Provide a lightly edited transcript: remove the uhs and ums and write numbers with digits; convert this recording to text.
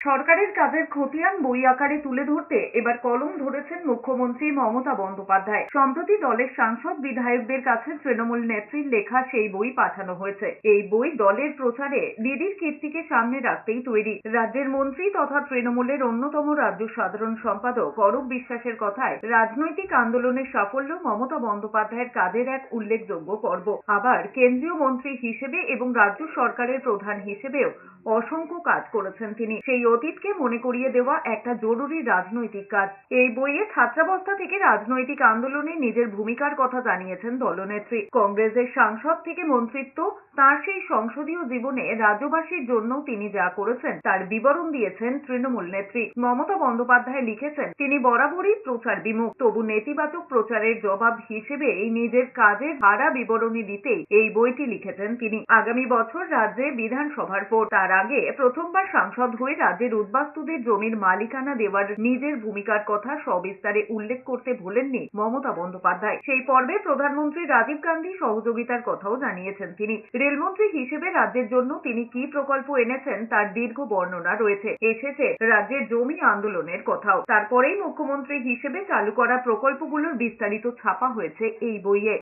সরকারের কাজের খতিয়ান বই আকারে তুলে ধরতে এবার কলম ধরেছেন মুখ্যমন্ত্রী মমতা বন্দ্যোপাধ্যায়। সম্প্রতি দলের সাংসদ বিধায়কদের কাছে তৃণমূল নেত্রীর লেখা সেই বই পাঠানো হয়েছে। এই বই দলের প্রচারে দিদির কীর্তিকে সামনে রাখতেই তৈরি। রাজ্যের মন্ত্রী তথা তৃণমূলের অন্যতম রাজ্য সাধারণ সম্পাদক অরূপ বিশ্বাসের কথায় রাজনৈতিক আন্দোলনের সাফল্য মমতা বন্দ্যোপাধ্যায়ের কাজের এক উল্লেখযোগ্য পর্ব। আবার কেন্দ্রীয় মন্ত্রী হিসেবে এবং রাজ্য সরকারের প্রধান হিসেবেও অসংখ্য কাজ করেছেন তিনি। সেই অতীতকে মনে করিয়ে দেওয়া একটা জরুরি রাজনৈতিক কাজ। এই বইয়ে ছাত্রাবস্থা থেকে রাজনৈতিক আন্দোলনে নিজের ভূমিকার কথা জানিয়েছেন দলনেত্রী। কংগ্রেসের সাংসদ থেকে মন্ত্রিত্ব, তার সেই সংসদীয় জীবনে রাজ্যবাসীর জন্য তিনি যা করেছেন তার বিবরণ দিয়েছেন তৃণমূল নেত্রী। মমতা বন্দ্যোপাধ্যায় লিখেছেন, তিনি বরাবরই প্রচার বিমুখ, তবু নেতিবাচক প্রচারের জবাব হিসেবে এই নিজের কাজের ধারা বিবরণী দিতেই এই বইটি লিখেছেন তিনি। আগামী বছর রাজ্যে বিধানসভার ভোট, তার আগে প্রথমবার সাংসদ হয়ে রাজ্যের উদ্বাস্তুদের জমির মালিকানা দেওয়ার নিজের ভূমিকার কথা সবিস্তারে উল্লেখ করতে ভোলেননি মমতা বন্দ্যোপাধ্যায়। সেই পর্বে প্রধানমন্ত্রী রাজীব গান্ধী সহযোগিতার কথাও জানিয়েছেন তিনি। রেলমন্ত্রী হিসেবে রাজ্যের জন্য তিনি কি প্রকল্প এনেছেন তার দীর্ঘ বর্ণনা রয়েছে। এসেছে রাজ্যের জমি আন্দোলনের কথাও। তারপরেই মুখ্যমন্ত্রী হিসেবে চালু করা প্রকল্পগুলোর বিস্তারিত ছাপা হয়েছে এই বইয়ে।